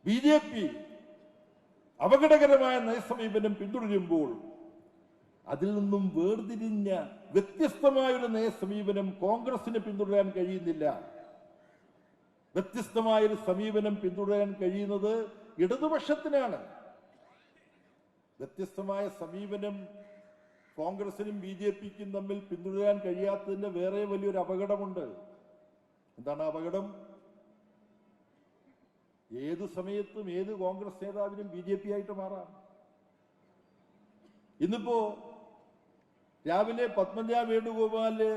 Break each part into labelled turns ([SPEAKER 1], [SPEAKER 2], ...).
[SPEAKER 1] BJP അപകടകരമായ നയസമീപനം പിന്തുടരുമ്പോൾ അതിൽ നിന്നും വേർതിരിഞ്ഞ വ്യത്യസ്തമായൊരു നയസമീപനം കോൺഗ്രസിന് പിന്തുടരാൻ കഴിയുന്നില്ല. വ്യത്യസ്തമായൊരു സമീപനം പിന്തുടരാൻ കഴിയുന്നത് ഇടതുപക്ഷത്തിനാണ്. വ്യത്യസ്തമായ സമീപനം കോൺഗ്രസിനും BJPക്കും തമ്മിൽ പിന്തുടരാൻ കഴിയാത്തതിന്റെ വേറെ വലിയൊരു അപകടമുണ്ട്. എന്താണ് അപകടം? ഏതു സമയത്തും ഏത് കോൺഗ്രസ് നേതാവിനും BJP ആയിട്ട് മാറാം. ഇന്നിപ്പോ രാവിലെ പത്മജ വേണുഗോപാല്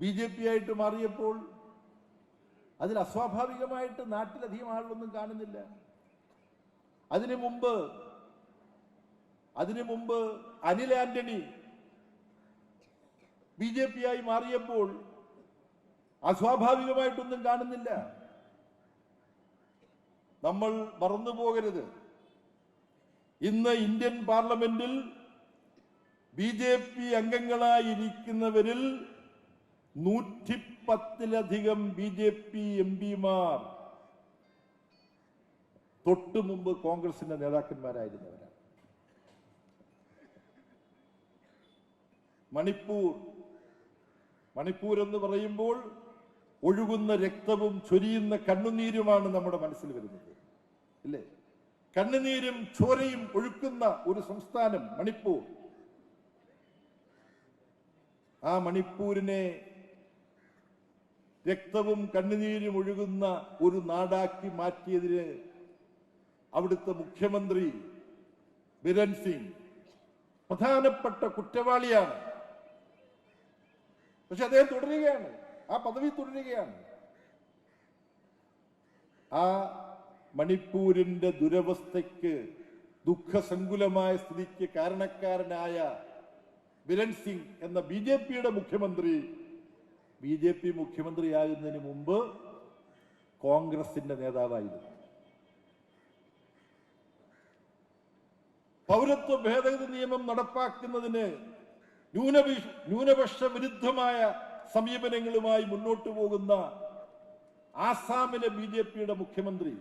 [SPEAKER 1] BJP ആയിട്ട് മാറിയപ്പോൾ അതിൽ അസ്വാഭാവികമായിട്ട് നാട്ടിലധികം ആളുകളൊന്നും കാണുന്നില്ല. അതിനു മുമ്പ് അനിൽ ആന്റണി BJP ആയി മാറിയപ്പോൾ അസ്വാഭാവികമായിട്ടൊന്നും കാണുന്നില്ല. നമ്മൾ മറന്നുപോകരുത്, ഇന്ന് ഇന്ത്യൻ പാർലമെന്റിൽ BJP അംഗങ്ങളായിരിക്കുന്നവരിൽ 110-ലധികം BJP MPമാർ തൊട്ടു മുമ്പ് കോൺഗ്രസിന്റെ നേതാക്കന്മാരായിരുന്നവരാണ്. മണിപ്പൂർ എന്ന് പറയുമ്പോൾ ഒഴുകുന്ന രക്തവും ചൊരിയുന്ന കണ്ണുനീരുമാണ് നമ്മുടെ മനസ്സിൽ വരുന്നത്, ഇല്ലേ? കണ്ണുനീരും ചോരയും ഒഴുക്കുന്ന ഒരു സംസ്ഥാനം മണിപ്പൂർ. ആ മണിപ്പൂരിനെ രക്തവും കണ്ണുനീരും ഒഴുകുന്ന ഒരു നാടാക്കി മാറ്റിയതിന് അവിടുത്തെ മുഖ്യമന്ത്രി ബിരൻ സിംഗ് പ്രധാനപ്പെട്ട കുറ്റവാളിയാണ്. പക്ഷെ അദ്ദേഹം തുടരുകയാണ്, ആ പദവി തുടരുകയാണ്. ആ മണിപ്പൂരിന്റെ ദുരവസ്ഥയ്ക്ക്, ദുഃഖസങ്കുലമായ സ്ഥിതിക്ക് കാരണക്കാരനായ ബിരൻ സിംഗ് എന്ന BJPയുടെ മുഖ്യമന്ത്രി BJP മുഖ്യമന്ത്രിയാകുന്നതിന് മുമ്പ് കോൺഗ്രസിന്റെ നേതാവായിരുന്നു. പൗരത്വ ഭേദഗതി നിയമം നടപ്പാക്കുന്നതിന് ന്യൂനപക്ഷ വിരുദ്ധമായ സമീപനങ്ങളുമായി മുന്നോട്ടു പോകുന്ന ആസാമിലെ BJPയുടെ മുഖ്യമന്ത്രി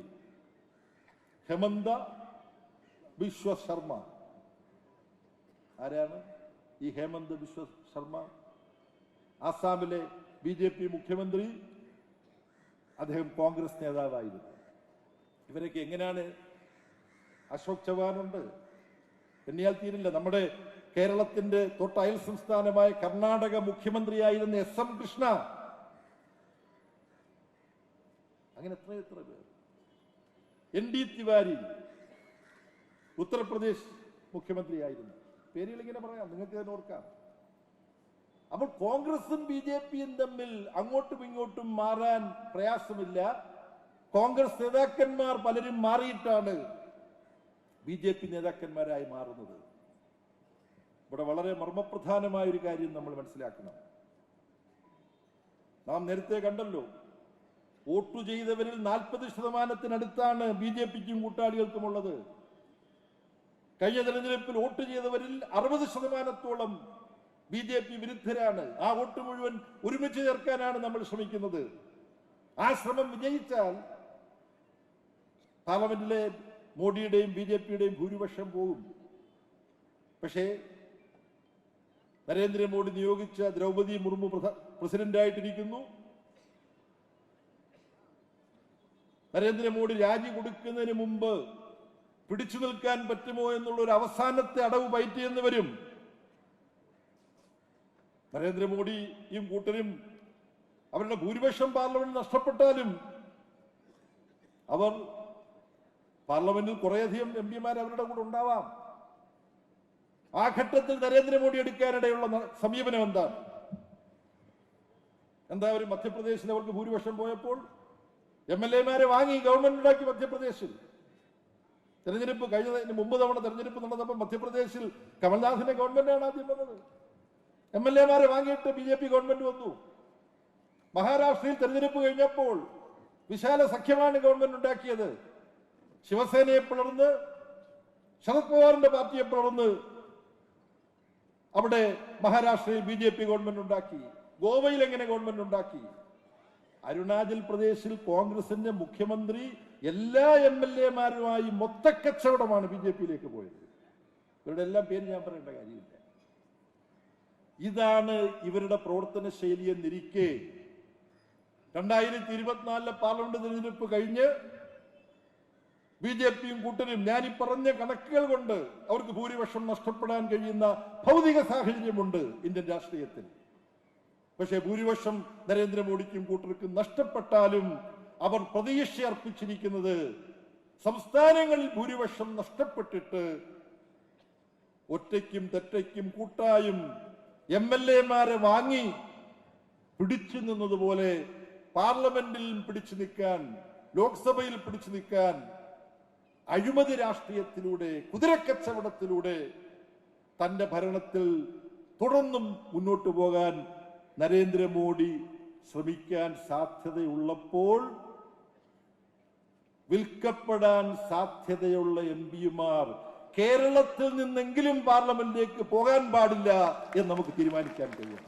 [SPEAKER 1] ഹെമന്ത ബിശ്വ ശർമ്മ. ആരാണ് ഈ ഹേമന്ത് ബിശ്വ ശർമ്മ? ആസാമിലെ BJP മുഖ്യമന്ത്രി. അദ്ദേഹം കോൺഗ്രസ് നേതാവായിരുന്നു. ഇവരൊക്കെ എങ്ങനെയാണ്? അശോക് ചവാനുണ്ട്, എണ്ണിയാൽ തീരില്ല. നമ്മുടെ കേരളത്തിന്റെ തൊട്ടയൽ സംസ്ഥാനമായ കർണാടക മുഖ്യമന്ത്രിയായിരുന്ന SM കൃഷ്ണ. അങ്ങനെ എത്ര പേർ. ND തിവാരി ഉത്തർപ്രദേശ് മുഖ്യമന്ത്രിയായിരുന്നു. പേരുകൾ ഇങ്ങനെ പറയാം, നിങ്ങൾക്ക് തന്നെ ഓർക്കാം. അപ്പോൾ കോൺഗ്രസും BJPയും തമ്മിൽ അങ്ങോട്ടും ഇങ്ങോട്ടും മാറാൻ പ്രയാസമില്ല. കോൺഗ്രസ് നേതാക്കന്മാർ പലരും മാറിയിട്ടാണ് BJP നേതാക്കന്മാരായി മാറുന്നത്. ഇവിടെ വളരെ മർമ്മപ്രധാനമായ ഒരു കാര്യം നമ്മൾ മനസ്സിലാക്കണം. നാം നേരത്തെ കണ്ടല്ലോ, വോട്ട് ചെയ്തവരിൽ 40% BJPക്കും കൂട്ടാളികൾക്കുമുള്ളത്. കഴിഞ്ഞ തെരഞ്ഞെടുപ്പിൽ വോട്ട് ചെയ്തവരിൽ 60% BJP വിരുദ്ധരാണ്. ആ വോട്ട് മുഴുവൻ ഒരുമിച്ച് ചേർക്കാനാണ് നമ്മൾ ശ്രമിക്കുന്നത്. ആ ശ്രമം വിജയിച്ചാൽ പാർലമെന്റിലെ മോഡിയുടെയും BJPയുടെയും ഭൂരിപക്ഷം പോകും. പക്ഷേ നരേന്ദ്രമോദി നിയോഗിച്ച ദ്രൗപദി മുർമു പ്രസിഡന്റായിട്ടിരിക്കുന്നു. നരേന്ദ്രമോദി രാജി കൊടുക്കുന്നതിന് മുമ്പ് പിടിച്ചു നിൽക്കാൻ പറ്റുമോ എന്നുള്ള ഒരു അവസാനത്തെ അടവ് പയറ്റിയെന്ന് വരും. നരേന്ദ്രമോദിയും കൂട്ടരും അവരുടെ ഭൂരിപക്ഷം പാർലമെന്റ് നഷ്ടപ്പെട്ടാലും അവർ പാർലമെന്റിൽ കുറേയധികം MPമാർ അവരുടെ കൂടെ ഉണ്ടാവാം. ആ ഘട്ടത്തിൽ നരേന്ദ്രമോദി എടുക്കാനിടയുള്ള സമീപനം എന്താ? ഒരു മധ്യപ്രദേശിൽ അവർക്ക് ഭൂരിപക്ഷം പോയപ്പോൾ MLAമാരെ വാങ്ങി ഗവൺമെന്റ് ഉണ്ടാക്കി. മധ്യപ്രദേശിൽ തെരഞ്ഞെടുപ്പ് കഴിഞ്ഞതിന് മുമ്പ് തവണ തെരഞ്ഞെടുപ്പ് നടന്നപ്പോൾ മധ്യപ്രദേശിൽ കമൽനാഥിന്റെ ഗവൺമെന്റാണ് ആദ്യം വന്നത്. MLAമാരെ വാങ്ങിയിട്ട് BJP ഗവൺമെന്റ് വന്നു. മഹാരാഷ്ട്രയിൽ തെരഞ്ഞെടുപ്പ് കഴിഞ്ഞപ്പോൾ വിശാല സഖ്യമാണ് ഗവൺമെന്റ് ഉണ്ടാക്കിയത്. ശിവസേനയെ പിളർന്ന്, ശരത് പവാറിന്റെ പാർട്ടിയെ പിളർന്ന് അവിടെ മഹാരാഷ്ട്രയിൽ BJP ഗവൺമെന്റ് ഉണ്ടാക്കി. ഗോവയിൽ എങ്ങനെ ഗവൺമെന്റ് ഉണ്ടാക്കി? അരുണാചൽ പ്രദേശിൽ കോൺഗ്രസിന്റെ മുഖ്യമന്ത്രി എല്ലാ MLA-മാരുമായി മൊത്തക്കച്ചവടമാണ് BJP-യിലേക്ക് പോയത്. ഇവരുടെ എല്ലാം പേര് ഞാൻ പറയേണ്ട കാര്യമില്ല. ഇതാണ് ഇവരുടെ പ്രവർത്തന ശൈലി എന്നിരിക്കെ 2024 പാർലമെന്റ് തെരഞ്ഞെടുപ്പ് കഴിഞ്ഞ് BJP-യും കൂട്ടരും ഞാൻ ഈ പറഞ്ഞ കണക്കുകൾ കൊണ്ട് അവർക്ക് ഭൂരിപക്ഷം നഷ്ടപ്പെടാൻ കഴിയുന്ന ഭൗതിക സാഹചര്യമുണ്ട് ഇന്ത്യൻ രാഷ്ട്രീയത്തിൽ. പക്ഷേ ഭൂരിപക്ഷം നരേന്ദ്രമോദിക്കും കൂട്ടർക്കും നഷ്ടപ്പെട്ടാലും അവർ പ്രതീക്ഷ അർപ്പിച്ചിരിക്കുന്നത് സംസ്ഥാനങ്ങളിൽ ഭൂരിപക്ഷം നഷ്ടപ്പെട്ടിട്ട് ഒറ്റയ്ക്കും തെറ്റയ്ക്കും കൂട്ടായും MLA-മാരെ വാങ്ങി പിടിച്ചു നിന്നതുപോലെ പാർലമെന്റിൽ പിടിച്ചു നിൽക്കാൻ, ലോക്സഭയിൽ പിടിച്ചു നിൽക്കാൻ അഴിമതി രാഷ്ട്രീയത്തിലൂടെ, കുതിരക്കച്ചവടത്തിലൂടെ തന്റെ ഭരണത്തിൽ തുടർന്നും മുന്നോട്ടു പോകാൻ നരേന്ദ്രമോദി ശ്രമിക്കാൻ സാധ്യതയുള്ളപ്പോൾ വിൽക്കപ്പെടാൻ സാധ്യതയുള്ള MP-മാർ കേരളത്തിൽ നിന്നെങ്കിലും പാർലമെന്റിലേക്ക് പോകാൻ പാടില്ല എന്ന് നമുക്ക് തീരുമാനിക്കാൻ കഴിയും.